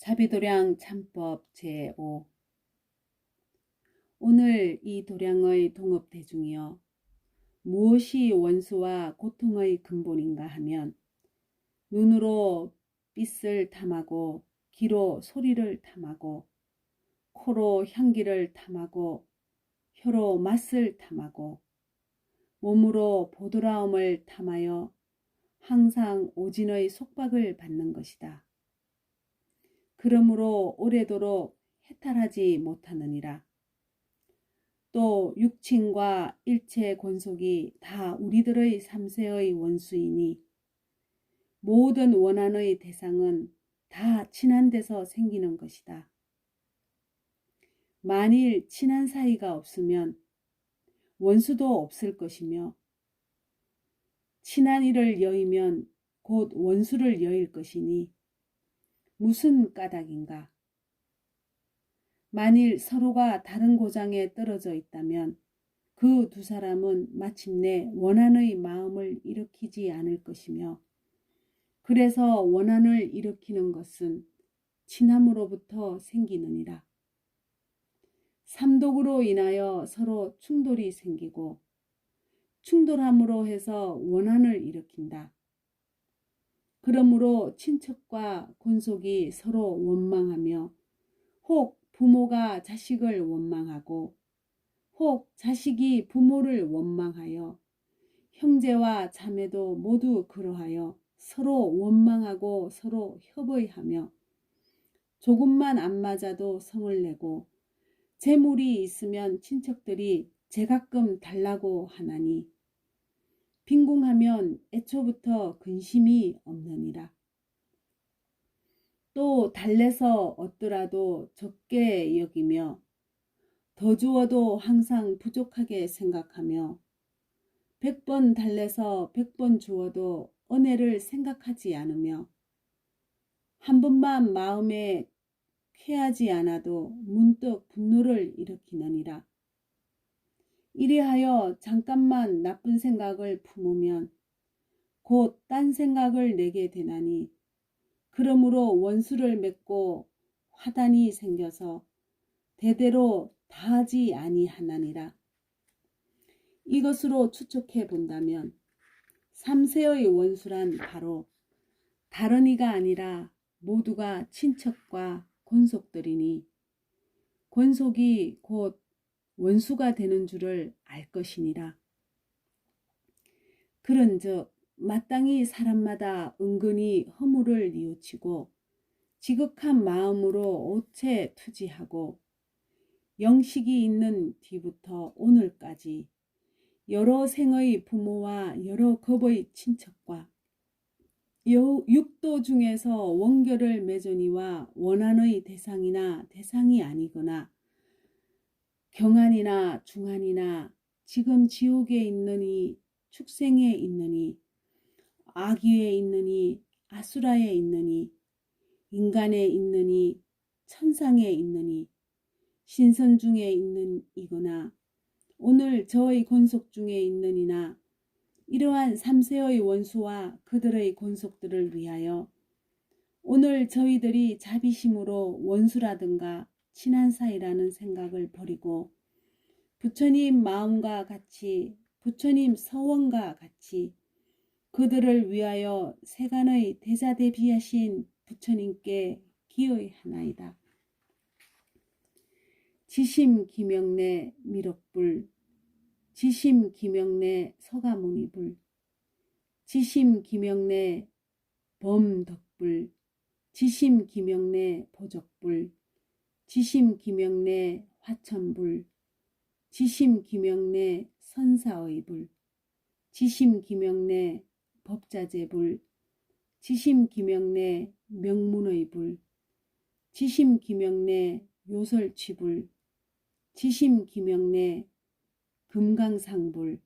자비도량 참법 제5. 오늘 이 도량의 동업대중이여, 무엇이 원수와 고통의 근본인가 하면, 눈으로 빛을 탐하고 귀로 소리를 탐하고 코로 향기를 탐하고 혀로 맛을 탐하고 몸으로 보드라움을 탐하여 항상 오진의 속박을 받는 것이다. 그러므로 오래도록 해탈하지 못하느니라. 또 육친과 일체 권속이 다 우리들의 삼세의 원수이니 모든 원한의 대상은 다 친한 데서 생기는 것이다. 만일 친한 사이가 없으면 원수도 없을 것이며, 친한 이를 여의면 곧 원수를 여일 것이니 무슨 까닭인가? 만일 서로가 다른 고장에 떨어져 있다면 그 두 사람은 마침내 원한의 마음을 일으키지 않을 것이며, 그래서 원한을 일으키는 것은 친함으로부터 생기느니라. 삼독으로 인하여 서로 충돌이 생기고 충돌함으로 해서 원한을 일으킨다. 그러므로 친척과 권속이 서로 원망하며, 혹 부모가 자식을 원망하고 혹 자식이 부모를 원망하여 형제와 자매도 모두 그러하여 서로 원망하고 서로 협의하며 조금만 안 맞아도 성을 내고 재물이 있으면 친척들이 제가끔 달라고 하나니 빈궁하면 애초부터 근심이 없느니라. 또 달래서 얻더라도 적게 여기며 더 주어도 항상 부족하게 생각하며 100번 달래서 100번 주어도 은혜를 생각하지 않으며 한 번만 마음에 쾌하지 않아도 문득 분노를 일으키느니라. 이리하여 잠깐만 나쁜 생각을 품으면 곧 딴 생각을 내게 되나니, 그러므로 원수를 맺고 화단이 생겨서 대대로 다하지 아니하나니라. 이것으로 추측해 본다면 삼세의 원수란 바로 다른 이가 아니라 모두가 친척과 권속들이니 권속이 곧 원수가 되는 줄을 알 것이니라. 그런즉 마땅히 사람마다 은근히 허물을 뉘우치고 지극한 마음으로 오체 투지하고 영식이 있는 뒤부터 오늘까지 여러 생의 부모와 여러 급의 친척과 육도 중에서 원결을 맺으니와 원한의 대상이나 대상이 아니거나 경한이나 중한이나 지금 지옥에 있느니 축생에 있느니 아귀에 있느니 아수라에 있느니 인간에 있느니 천상에 있느니 신선 중에 있는 이거나 오늘 저의 권속 중에 있느니나 이러한 삼세의 원수와 그들의 권속들을 위하여 오늘 저희들이 자비심으로 원수라든가 친한 사이라는 생각을 버리고 부처님 마음과 같이 부처님 서원과 같이 그들을 위하여 세간의 대자대비하신 부처님께 기의하나이다. 지심기명내 미륵불, 지심기명내 서가모니불, 지심기명내 범덕불, 지심기명내 보적불, 지심기명내 화천불, 지심기명내 선사의불, 지심기명내 법자재불, 지심기명내 명문의불, 지심기명내 요설취불, 지심기명내 금강상불,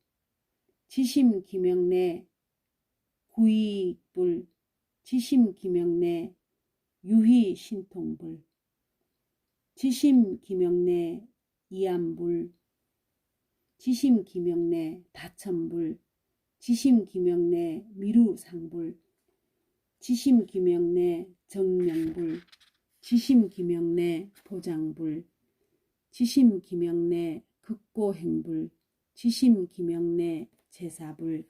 지심기명내 구이불, 지심기명내 유희신통불, 지심기명내 이암불, 지심기명내 다천불, 지심기명내 미루상불, 지심기명내 정명불, 지심기명내 보장불, 지심기명내 극고행불, 지심기명내 제사불,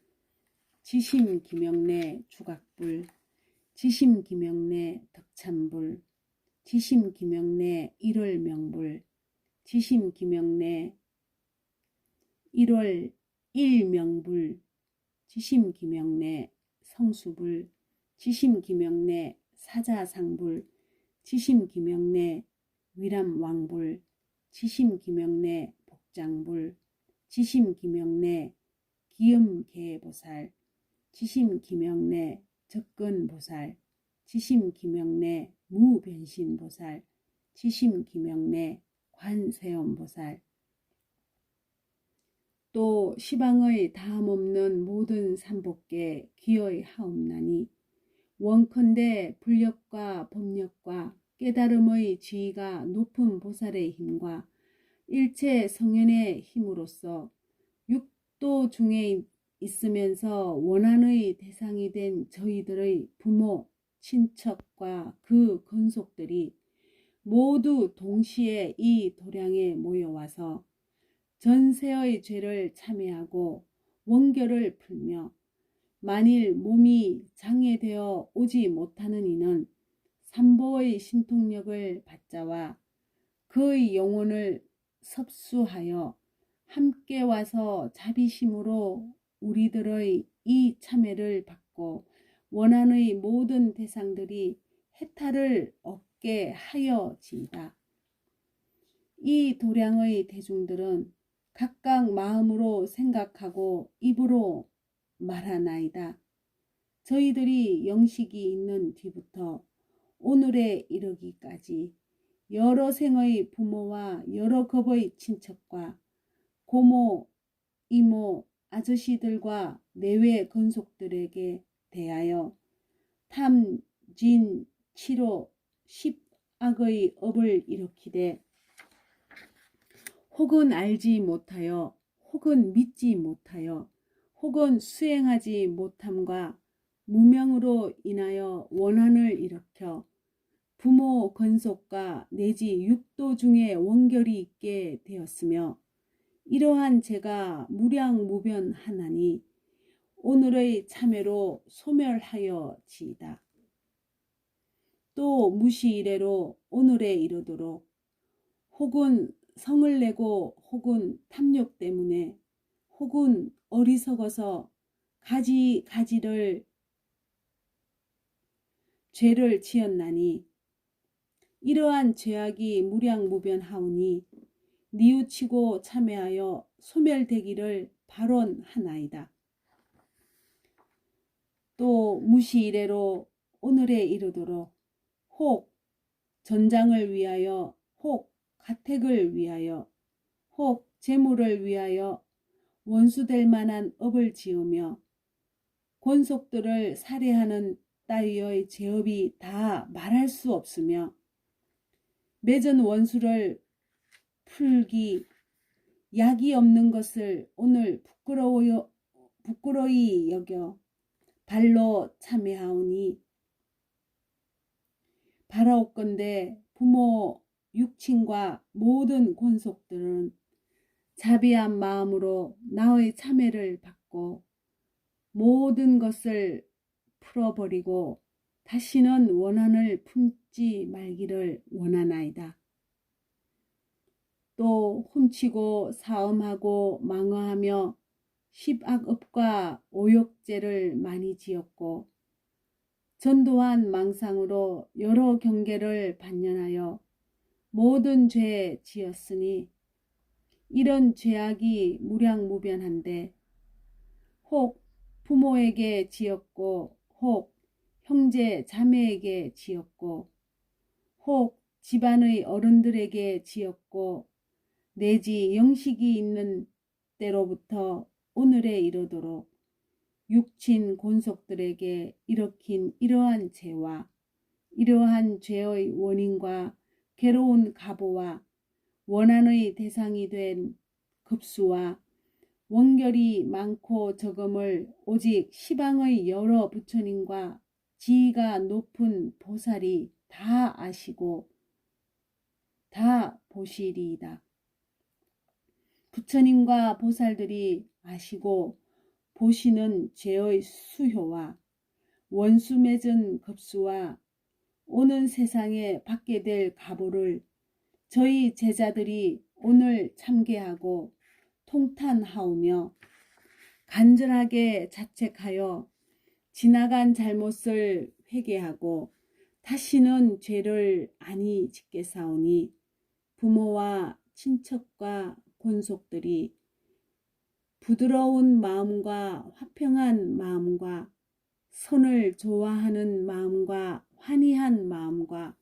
지심기명내 주각불, 지심기명내 덕참불, 지심기명내 일월명불, 지심기명내 일월 일명불, 지심기명내 성수불, 지심기명내 사자상불, 지심기명내 위람왕불, 지심기명내 복장불, 지심기명내 기음계보살, 지심기명내 접근보살, 지심기명내 무변신보살, 지심기명내 관세음보살, 또 시방의 다함없는 모든 삼복계 기어이 하옵나니 원컨대 불력과 법력과 깨달음의 지위가 높은 보살의 힘과 일체 성현의 힘으로써 육도 중에 있으면서 원한의 대상이 된 저희들의 부모, 친척과 그 건속들이 모두 동시에 이 도량에 모여와서 전세의 죄를 참회하고 원결을 풀며 만일 몸이 장애되어 오지 못하는 이는 삼보의 신통력을 받자와 그의 영혼을 섭수하여 함께 와서 자비심으로 우리들의 이 참회를 받고 원한의 모든 대상들이 해탈을 얻게 하여지이다. 이 도량의 대중들은 각각 마음으로 생각하고 입으로 말하나이다. 저희들이 영식이 있는 뒤부터 오늘에 이르기까지 여러 생의 부모와 여러 급의 친척과 고모, 이모, 아저씨들과 내외 건속들에게 대하여 탐, 진, 치로, 십악의 업을 일으키되 혹은 알지 못하여 혹은 믿지 못하여 혹은 수행하지 못함과 무명으로 인하여 원한을 일으켜 부모 건속과 내지 육도 중에 원결이 있게 되었으며 이러한 죄가 무량무변하나니 오늘의 참회로 소멸하여지이다. 또 무시이래로 오늘에 이르도록 혹은 성을 내고 혹은 탐욕 때문에 혹은 어리석어서 가지가지를 죄를 지었나니 이러한 죄악이 무량무변하오니 뉘우치고 참회하여 소멸되기를 발언하나이다. 또 무시이래로 오늘에 이르도록 혹 전장을 위하여 혹 가택을 위하여 혹 재물을 위하여 원수될 만한 업을 지으며 권속들을 살해하는 따위의 죄업이 다 말할 수 없으며 맺은 원수를 풀기 약이 없는 것을 오늘 부끄러이 여겨 발로 참회하오니 바라옵건대 부모 육친과 모든 권속들은 자비한 마음으로 나의 참회를 받고 모든 것을 풀어버리고 다시는 원한을 품지 말기를 원하나이다. 또 훔치고 사음하고 망화하며 십악업과 오욕죄를 많이 지었고 전도한 망상으로 여러 경계를 반연하여 모든 죄 지었으니 이런 죄악이 무량무변한데 혹 부모에게 지었고 혹 형제 자매에게 지었고 혹 집안의 어른들에게 지었고 내지 영식이 있는 때로부터 오늘에 이르도록 육친 권속들에게 일으킨 이러한 죄와 이러한 죄의 원인과 괴로운 가보와 원한의 대상이 된 급수와 원결이 많고 적음을 오직 시방의 여러 부처님과 지위가 높은 보살이 다 아시고 다 보시리이다. 부처님과 보살들이 아시고 보시는 죄의 수효와 원수 맺은 급수와 오는 세상에 받게 될 가보를 저희 제자들이 오늘 참계하고 통탄하오며 간절하게 자책하여 지나간 잘못을 회개하고 다시는 죄를 아니 짓겠사오니 부모와 친척과 권속들이 부드러운 마음과 화평한 마음과 선을 좋아하는 마음과 환희한 마음과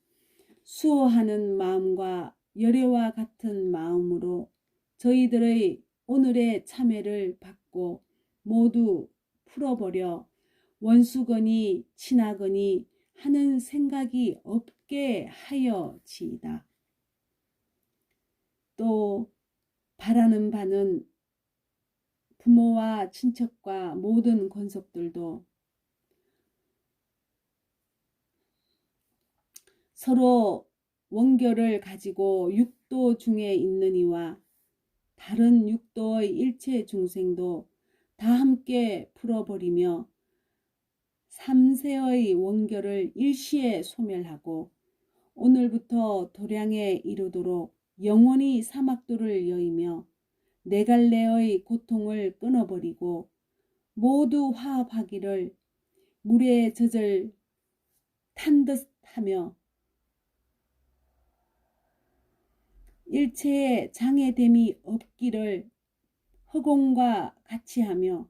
수호하는 마음과 열애와 같은 마음으로 저희들의 오늘의 참회를 받고 모두 풀어버려 원수거니 친하거니 하는 생각이 없게 하여지이다. 또 바라는 바는 부모와 친척과 모든 권속들도 서로 원결을 가지고 육도 중에 있는 이와 다른 육도의 일체 중생도 다 함께 풀어버리며 삼세의 원결을 일시에 소멸하고 오늘부터 도량에 이르도록 영원히 사막도를 여이며 네 갈래의 고통을 끊어버리고 모두 화합하기를 물에 젖을 탄 듯하며 일체의 장애됨이 없기를 허공과 같이 하며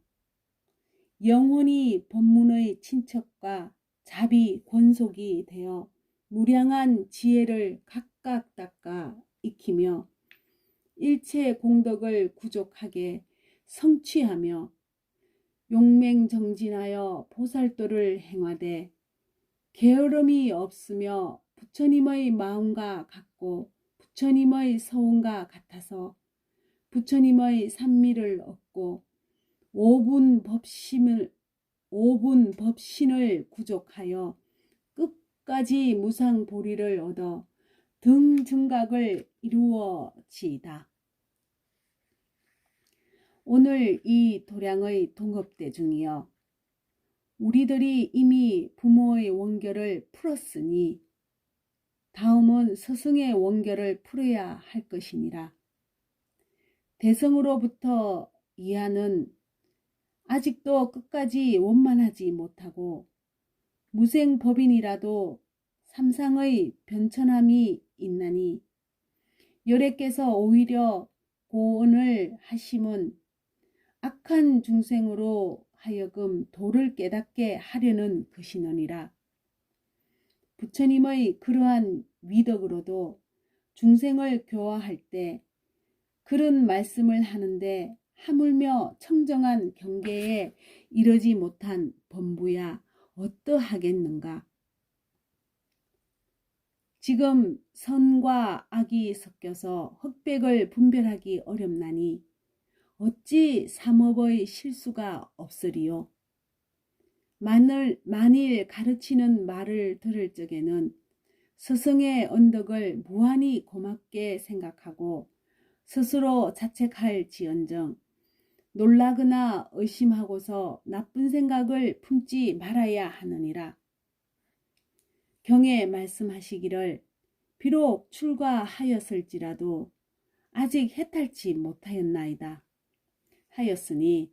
영원히 법문의 친척과 자비 권속이 되어 무량한 지혜를 각각 닦아 익히며 일체 공덕을 구족하게 성취하며 용맹정진하여 보살도를 행하되 게으름이 없으며 부처님의 마음과 같고 부처님의 서운과 같아서 부처님의 산미를 얻고 오분 법신을 구족하여 끝까지 무상보리를 얻어 등증각을 이루어지이다. 오늘 이 도량의 동업대중이여, 우리들이 이미 부모의 원결을 풀었으니 다음은 스승의 원결을 풀어야 할 것이니라. 대성으로부터 이하는 아직도 끝까지 원만하지 못하고 무생법인이라도 삼상의 변천함이 있나니 열애께서 오히려 고언을 하심은 악한 중생으로 하여금 도를 깨닫게 하려는 것이느니라. 부처님의 그러한 위덕으로도 중생을 교화할 때 그런 말씀을 하는데 하물며 청정한 경계에 이르지 못한 범부야 어떠하겠는가. 지금 선과 악이 섞여서 흑백을 분별하기 어렵나니 어찌 삼업의 실수가 없으리요. 만일 가르치는 말을 들을 적에는 스승의 언덕을 무한히 고맙게 생각하고 스스로 자책할지언정 놀라거나 의심하고서 나쁜 생각을 품지 말아야 하느니라. 경에 말씀하시기를 비록 출가하였을지라도 아직 해탈치 못하였나이다 하였으니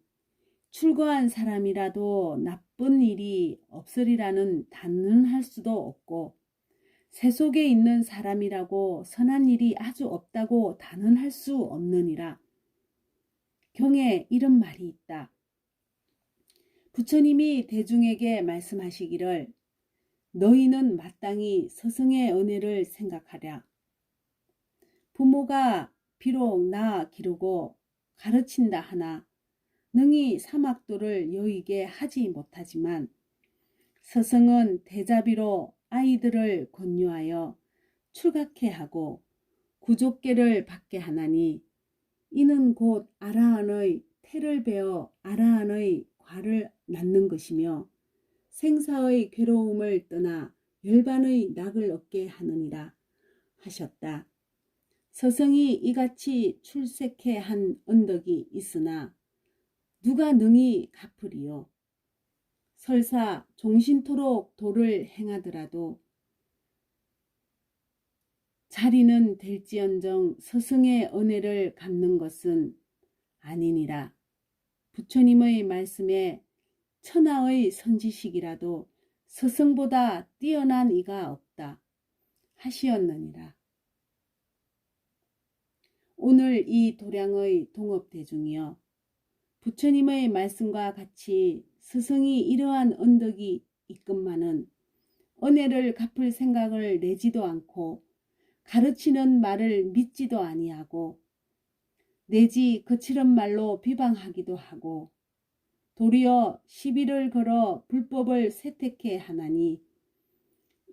출가한 사람이라도 나쁜 일이 없으리라는 단언할 수도 없고 세속에 있는 사람이라고 선한 일이 아주 없다고 단언할 수 없느니라. 경에 이런 말이 있다. 부처님이 대중에게 말씀하시기를 너희는 마땅히 스승의 은혜를 생각하랴. 부모가 비록 나 기르고 가르친다 하나 능히 사막도를 여의게 하지 못하지만 스승은 대자비로 아이들을 권유하여 출가케 하고 구족계를 받게 하나니 이는 곧 아라한의 태를 베어 아라한의 과를 낳는 것이며 생사의 괴로움을 떠나 열반의 낙을 얻게 하느니라 하셨다. 서성이 이같이 출색해 한 언덕이 있으나 누가 능히 갚으리요. 설사 종신토록 도를 행하더라도 자리는 될지언정 서성의 은혜를 갚는 것은 아니니라. 부처님의 말씀에 천하의 선지식이라도 서성보다 뛰어난 이가 없다 하시었느니라. 오늘 이 도량의 동업대중이여, 부처님의 말씀과 같이 스승이 이러한 언덕이 있건만은 은혜를 갚을 생각을 내지도 않고 가르치는 말을 믿지도 아니하고 내지 거칠은 말로 비방하기도 하고 도리어 시비를 걸어 불법을 세택해 하나니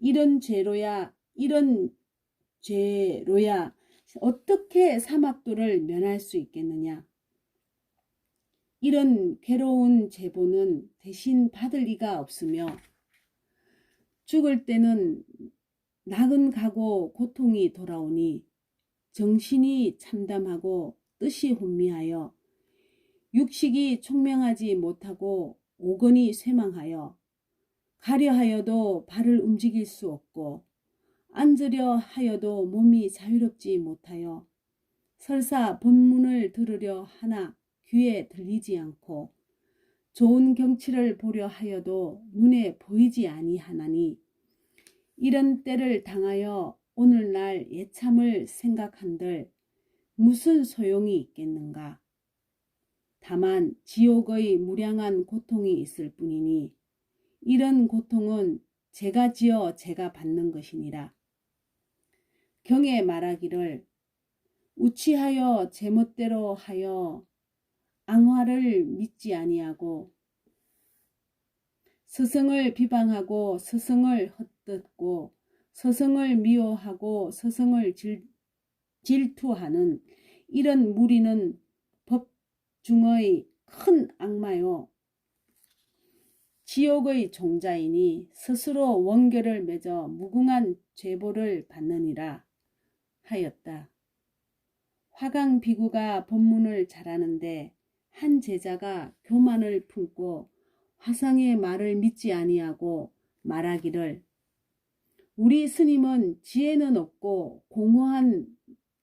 이런 죄로야 어떻게 사막도를 면할 수 있겠느냐. 이런 괴로운 제보는 대신 받을 이가 없으며 죽을 때는 나근가고 고통이 돌아오니 정신이 참담하고 뜻이 혼미하여 육식이 총명하지 못하고 오건이 쇠망하여 가려하여도 발을 움직일 수 없고 앉으려 하여도 몸이 자유롭지 못하여 설사 법문을 들으려 하나 귀에 들리지 않고 좋은 경치를 보려 하여도 눈에 보이지 아니하나니 이런 때를 당하여 오늘날 예참을 생각한들 무슨 소용이 있겠는가. 다만 지옥의 무량한 고통이 있을 뿐이니 이런 고통은 제가 지어 제가 받는 것이니라. 경에 말하기를 우치하여 제멋대로 하여 앙화를 믿지 아니하고 스승을 비방하고 스승을 헛듣고 스승을 미워하고 스승을 질투하는 이런 무리는 법중의 큰 악마요 지옥의 종자이니 스스로 원결을 맺어 무궁한 죄보를 받느니라 하였다. 화강 비구가 법문을 잘하는데 한 제자가 교만을 품고 화상의 말을 믿지 아니하고 말하기를 우리 스님은 지혜는 없고 공허한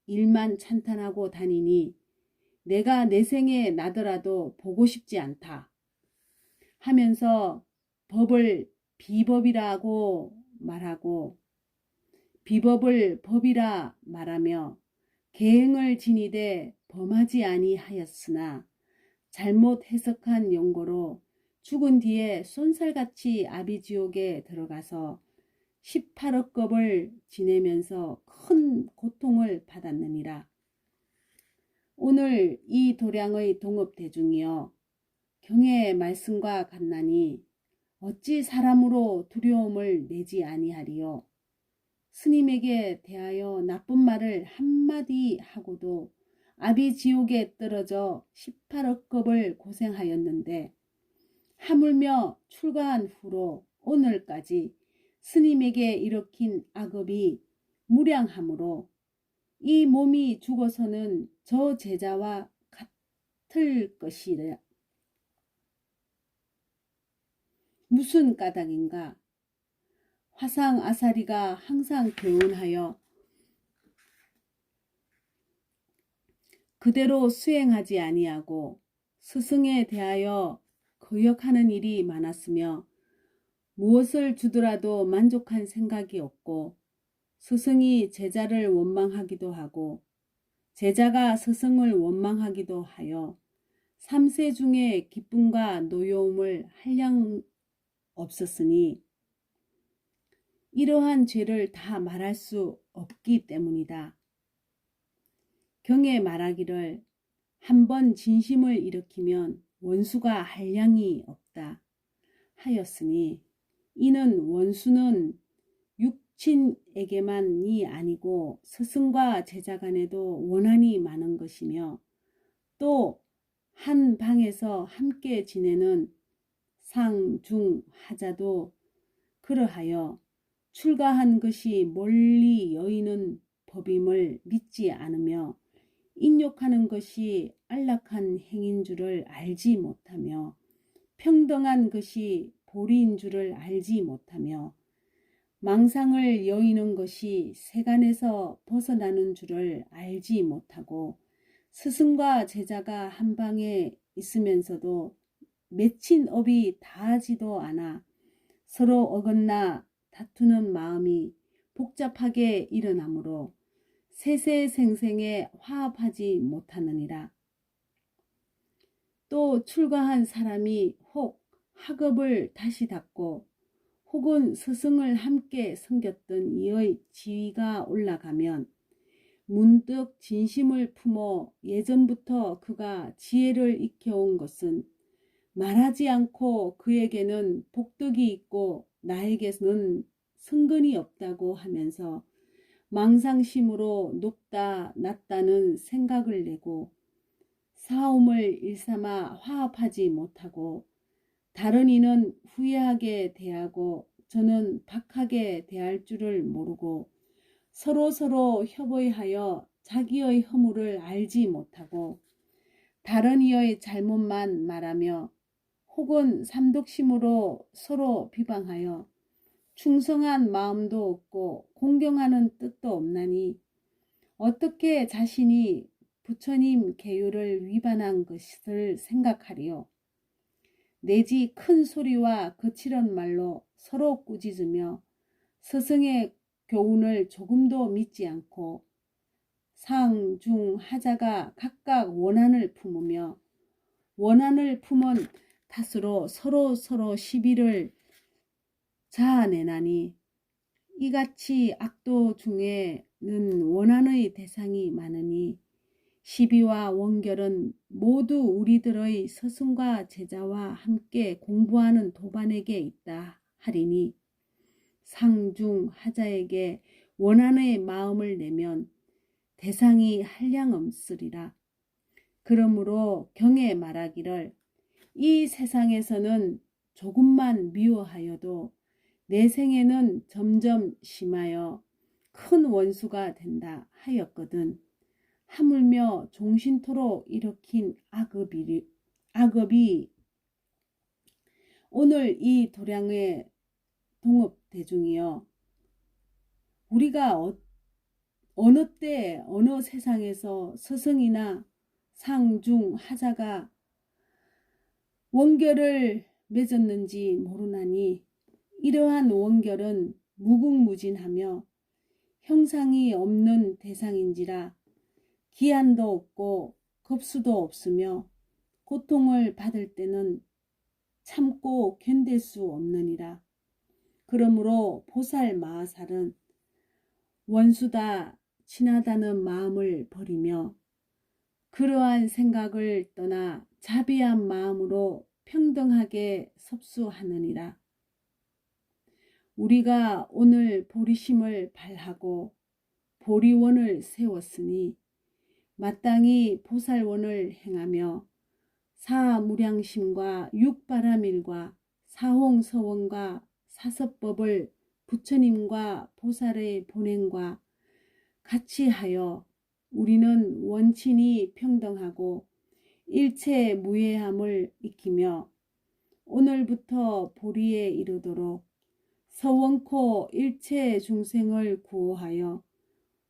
일만 찬탄하고 다니니 내가 내 생에 나더라도 보고 싶지 않다 하면서 법을 비법이라고 말하고 비법을 법이라 말하며 계행을 지니되 범하지 아니하였으나 잘못 해석한 용고로 죽은 뒤에 쏜살같이 아비지옥에 들어가서 18억 겁을 지내면서 큰 고통을 받았느니라. 오늘 이 도량의 동업대중이여, 경의 말씀과 같나니 어찌 사람으로 두려움을 내지 아니하리요. 스님에게 대하여 나쁜 말을 한마디 하고도 아비지옥에 떨어져 18억 겁을 고생하였는데 하물며 출가한 후로 오늘까지 스님에게 일으킨 악업이 무량하므로 이 몸이 죽어서는 저 제자와 같을 것이라. 무슨 까닭인가? 화상 아사리가 항상 교훈하여 그대로 수행하지 아니하고 스승에 대하여 거역하는 일이 많았으며 무엇을 주더라도 만족한 생각이 없고 스승이 제자를 원망하기도 하고 제자가 스승을 원망하기도 하여 삼세 중에 기쁨과 노여움을 한량 없었으니 이러한 죄를 다 말할 수 없기 때문이다. 경에 말하기를 한번 진심을 일으키면 원수가 한량이 없다 하였으니 이는 원수는 육친에게만이 아니고 스승과 제자 간에도 원한이 많은 것이며 또 한 방에서 함께 지내는 상, 중, 하자도 그러하여 출가한 것이 멀리 여의는 법임을 믿지 않으며 인욕하는 것이 안락한 행인 줄을 알지 못하며 평등한 것이 보리인 줄을 알지 못하며 망상을 여의는 것이 세간에서 벗어나는 줄을 알지 못하고 스승과 제자가 한 방에 있으면서도 맺힌 업이 다하지도 않아 서로 어긋나 다투는 마음이 복잡하게 일어나므로 세세생생에 화합하지 못하느니라. 또 출가한 사람이 혹 학업을 다시 닦고 혹은 스승을 함께 섬겼던 이의 지위가 올라가면 문득 진심을 품어 예전부터 그가 지혜를 익혀온 것은 말하지 않고 그에게는 복덕이 있고 나에게는 승근이 없다고 하면서 망상심으로 높다 낮다는 생각을 내고 싸움을 일삼아 화합하지 못하고 다른 이는 후회하게 대하고 저는 박하게 대할 줄을 모르고 서로 협의하여 자기의 허물을 알지 못하고 다른 이의 잘못만 말하며 혹은 삼독심으로 서로 비방하여 충성한 마음도 없고 공경하는 뜻도 없나니 어떻게 자신이 부처님 계율을 위반한 것을 생각하리요. 내지 큰 소리와 거칠은 말로 서로 꾸짖으며 스승의 교훈을 조금도 믿지 않고 상, 중, 하자가 각각 원한을 품으며 원한을 품은 탓으로 서로 시비를 자아내나니 이같이 악도 중에는 원한의 대상이 많으니 시비와 원결은 모두 우리들의 스승과 제자와 함께 공부하는 도반에게 있다 하리니 상중 하자에게 원한의 마음을 내면 대상이 한량없으리라. 그러므로 경에 말하기를 이 세상에서는 조금만 미워하여도 내 생에는 점점 심하여 큰 원수가 된다 하였거든. 하물며 종신토록 일으킨 악업이 오늘 이 도량의 동업대중이여 우리가 어느 때 어느 세상에서 스승이나 상중 하자가 원결을 맺었는지 모르나니 이러한 원결은 무궁무진하며 형상이 없는 대상인지라 기한도 없고 급수도 없으며 고통을 받을 때는 참고 견딜 수 없느니라. 그러므로 보살 마하살은 원수다 친하다는 마음을 버리며 그러한 생각을 떠나 자비한 마음으로 평등하게 섭수하느니라. 우리가 오늘 보리심을 발하고 보리원을 세웠으니 마땅히 보살원을 행하며 사무량심과 육바라밀과 사홍서원과 사섭법을 부처님과 보살의 본행과 같이 하여 우리는 원친이 평등하고 일체 무해함을 익히며 오늘부터 보리에 이르도록 서원코 일체 중생을 구호하여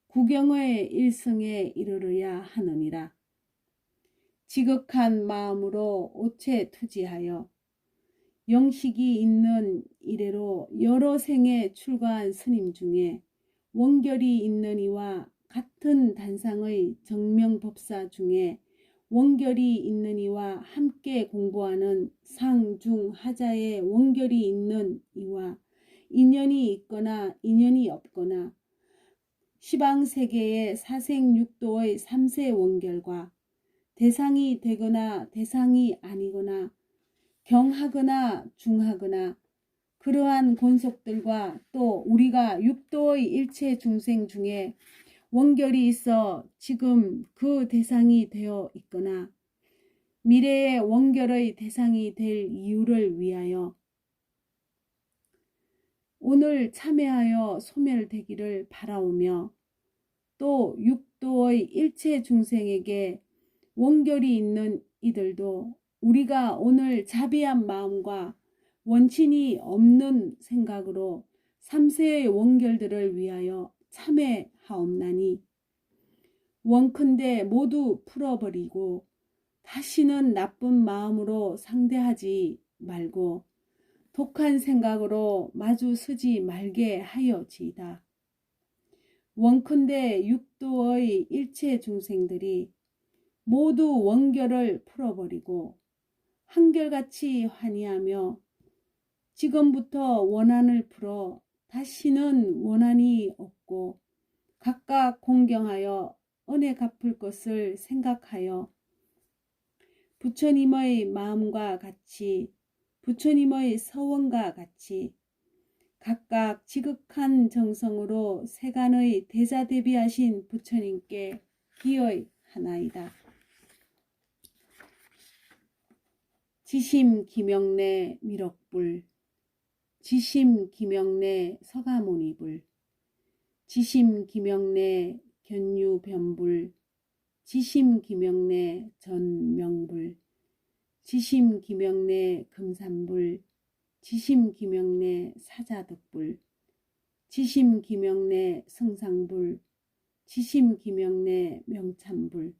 구경의 일성에 이르러야 하느니라. 지극한 마음으로 오체 투지하여 영식이 있는 이래로 여러 생에 출가한 스님 중에 원결이 있는 이와 같은 단상의 정명법사 중에 원결이 있는 이와 함께 공부하는 상중 하자의 원결이 있는 이와 인연이 있거나 인연이 없거나 시방세계의 사생육도의 삼세 원결과 대상이 되거나 대상이 아니거나 경하거나 중하거나 그러한 권속들과 또 우리가 육도의 일체 중생 중에 원결이 있어 지금 그 대상이 되어 있거나 미래의 원결의 대상이 될 이유를 위하여 오늘 참회하여 소멸되기를 바라오며 또 육도의 일체 중생에게 원결이 있는 이들도 우리가 오늘 자비한 마음과 원친이 없는 생각으로 삼세의 원결들을 위하여 참회하옵나니 원컨대 모두 풀어버리고 다시는 나쁜 마음으로 상대하지 말고 독한 생각으로 마주 서지 말게 하여지이다. 원컨대 육도의 일체 중생들이 모두 원결을 풀어버리고 한결같이 환희하며 지금부터 원한을 풀어 다시는 원한이 없고 각각 공경하여 은혜 갚을 것을 생각하여 부처님의 마음과 같이 부처님의 서원과 같이 각각 지극한 정성으로 세간의 대자대비하신 부처님께 기여하나이다. 지심 기명내 미륵불, 지심 기명내 서가모니불, 지심 기명내 견유변불, 지심 기명내 전명불, 지심 기명내 금산불, 지심 기명내 사자득불, 지심 기명내 승상불, 지심 기명내 명참불,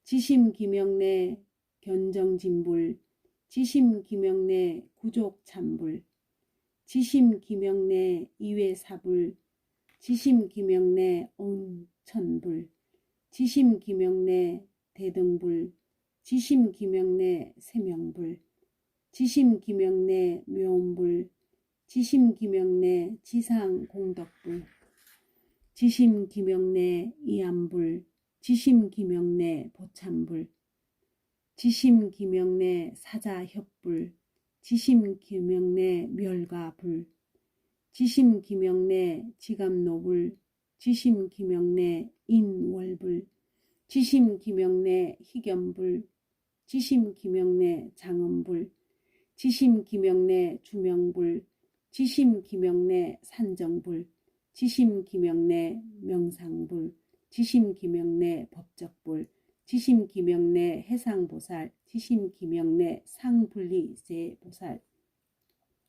지심 기명내 견정진불, 지심 기명내 구족참불, 지심 기명내 이회사불, 지심 기명내 온천불, 지심 기명내 대등불, 지심 기명내 세명불, 지심 기명내 묘음불, 지심 기명내 지상공덕불, 지심 기명내 이암불, 지심 기명내 보참불, 지심 기명내 사자협불, 지심 기명내 멸가불, 지심 기명내 지감노불, 지심 기명내 인월불, 지심 기명내 희견불, 지심 기명내 장엄불, 지심 기명내 주명불, 지심 기명내 산정불, 지심 기명내 명상불, 지심 기명내 법적불, 지심 기명내 해상보살, 지심 기명내 상분리세보살,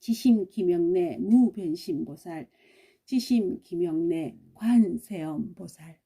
지심 기명내 무변심보살, 지심 기명내 관세음보살.